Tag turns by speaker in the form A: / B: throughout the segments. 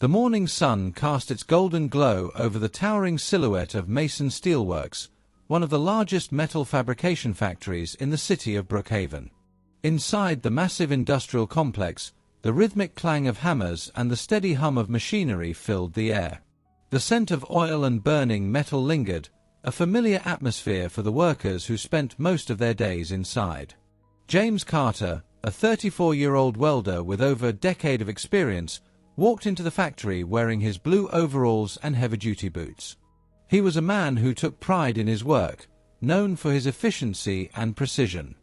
A: The morning sun cast its golden glow over the towering silhouette of Mason Steelworks, one of the largest metal fabrication factories in the city of Brookhaven. Inside the massive industrial complex, the rhythmic clang of hammers and the steady hum of machinery filled the air. The scent of oil and burning metal lingered, a familiar atmosphere for the workers who spent most of their days inside. James Carter, a 34-year-old welder with over a decade of experience, walked into the factory wearing his blue overalls and heavy-duty boots. He was a man who took pride in his work, known for his efficiency and precision.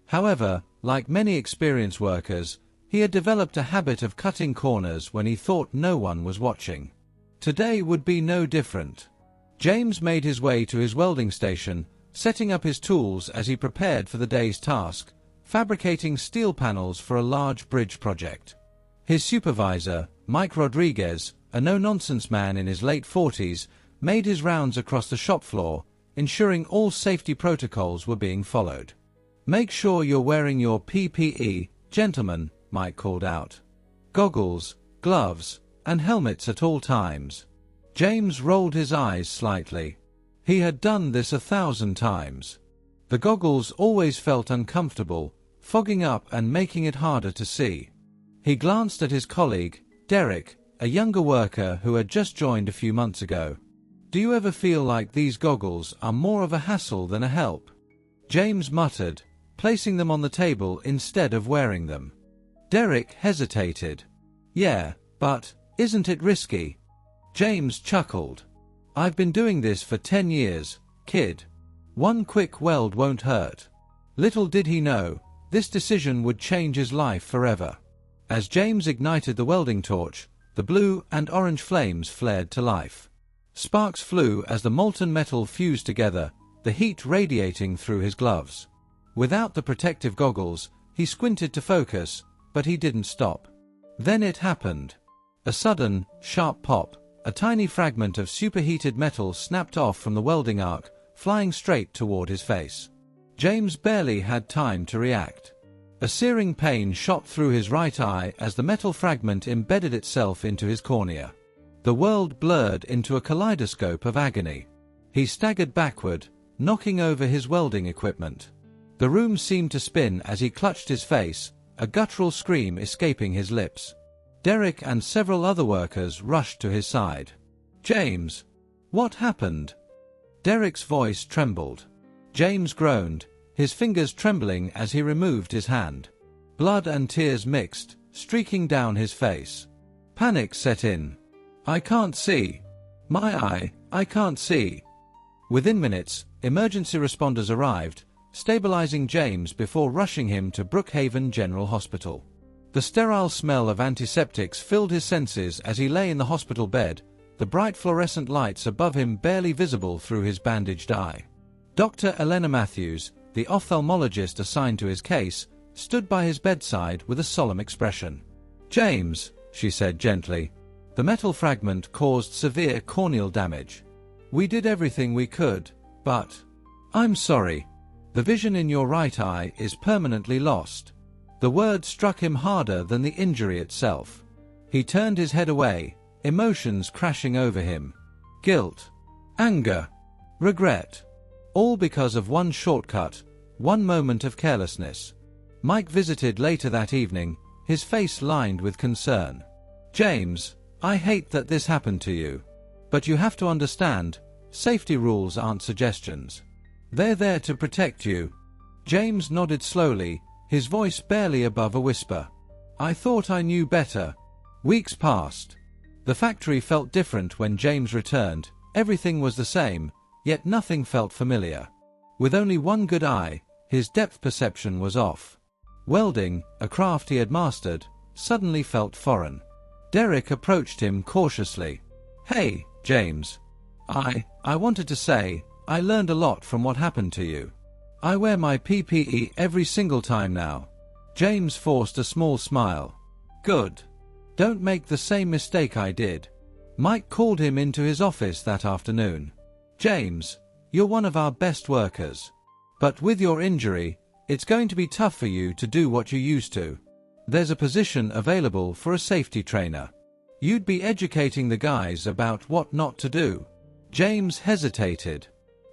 A: However, like many experienced workers, he had developed a habit of cutting corners when he thought no one was watching. Today would be no different. James made his way to his welding station, setting up his tools as he prepared for the day's task, fabricating steel panels for a large bridge project. His supervisor, Mike Rodriguez, a no-nonsense man in his late 40s, made his rounds across the shop floor, ensuring all safety protocols were being followed. "Make sure you're wearing your PPE, gentlemen," Mike called out. "Goggles, gloves, and helmets at all times." James rolled his eyes slightly. He had done this 1,000 times. The goggles always felt uncomfortable, fogging up and making it harder to see. He glanced at his colleague, Derek, a younger worker who had just joined a few months ago. "Do you ever feel like these goggles are more of a hassle than a help?" James muttered, placing them on the table instead of wearing them. Derek hesitated. "Yeah, but isn't it risky?" James chuckled. "I've been doing this for 10 years, kid. One quick weld won't hurt." Little did he know, this decision would change his life forever. As James ignited the welding torch, the blue and orange flames flared to life. Sparks flew as the molten metal fused together, the heat radiating through his gloves. Without the protective goggles, he squinted to focus, but he didn't stop. Then it happened. A sudden, sharp pop, a tiny fragment of superheated metal snapped off from the welding arc, flying straight toward his face. James barely had time to react. A searing pain shot through his right eye as the metal fragment embedded itself into his cornea. The world blurred into a kaleidoscope of agony. He staggered backward, knocking over his welding equipment. The room seemed to spin as he clutched his face, a guttural scream escaping his lips. Derek and several other workers rushed to his side. "James! What happened?" Derek's voice trembled. James groaned, his fingers trembling as he removed his hand. Blood and tears mixed, streaking down his face. Panic set in. "I can't see. My eye, I can't see." Within minutes, emergency responders arrived, stabilizing James before rushing him to Brookhaven General Hospital. The sterile smell of antiseptics filled his senses as he lay in the hospital bed, the bright fluorescent lights above him barely visible through his bandaged eye. Dr. Elena Matthews, the ophthalmologist assigned to his case, stood by his bedside with a solemn expression. "James," she said gently, "the metal fragment caused severe corneal damage. We did everything we could, but I'm sorry. The vision in your right eye is permanently lost." The word struck him harder than the injury itself. He turned his head away, emotions crashing over him. Guilt, anger, regret. All because of one shortcut, one moment of carelessness. Mike visited later that evening, his face lined with concern. "James, I hate that this happened to you. But you have to understand, safety rules aren't suggestions. They're there to protect you." James nodded slowly, his voice barely above a whisper. "I thought I knew better." Weeks passed. The factory felt different when James returned. Everything was the same, yet nothing felt familiar. With only one good eye, his depth perception was off. Welding, a craft he had mastered, suddenly felt foreign. Derek approached him cautiously. "Hey, James. I wanted to say, I learned a lot from what happened to you. I wear my PPE every single time now." James forced a small smile. "Good. Don't make the same mistake I did." Mike called him into his office that afternoon. "James, you're one of our best workers. But with your injury, it's going to be tough for you to do what you used to. There's a position available for a safety trainer. You'd be educating the guys about what not to do. James hesitated.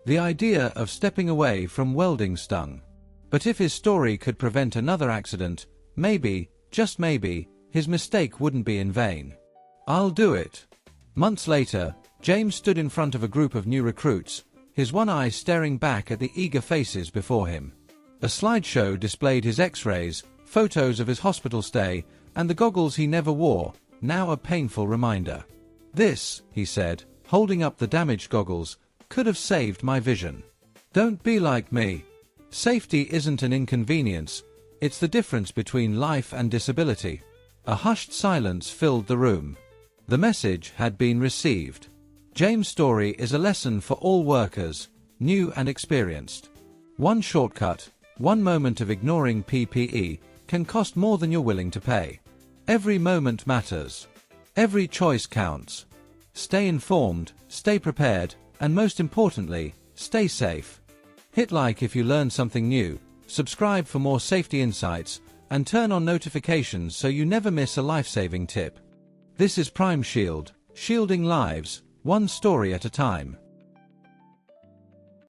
A: The idea of stepping away from welding stung. But if his story could prevent another accident, maybe, just maybe, his mistake wouldn't be in vain. I'll do it. Months later, James stood in front of a group of new recruits, his one eye staring back at the eager faces before him. A slideshow displayed his x-rays, photos of his hospital stay, and the goggles he never wore, now a painful reminder. This, he said, holding up the damaged goggles, could have saved my vision. Don't be like me. Safety isn't an inconvenience, it's the difference between life and disability. A hushed silence filled the room. The message had been received. James' story is a lesson for all workers, new and experienced. One shortcut, one moment of ignoring PPE, can cost more than you're willing to pay. Every moment matters. Every choice counts. Stay informed, stay prepared, and most importantly, stay safe. Hit like if you learned something new, subscribe for more safety insights, and turn on notifications so you never miss a life-saving tip. This is Prime Shield, shielding lives, one story at a time.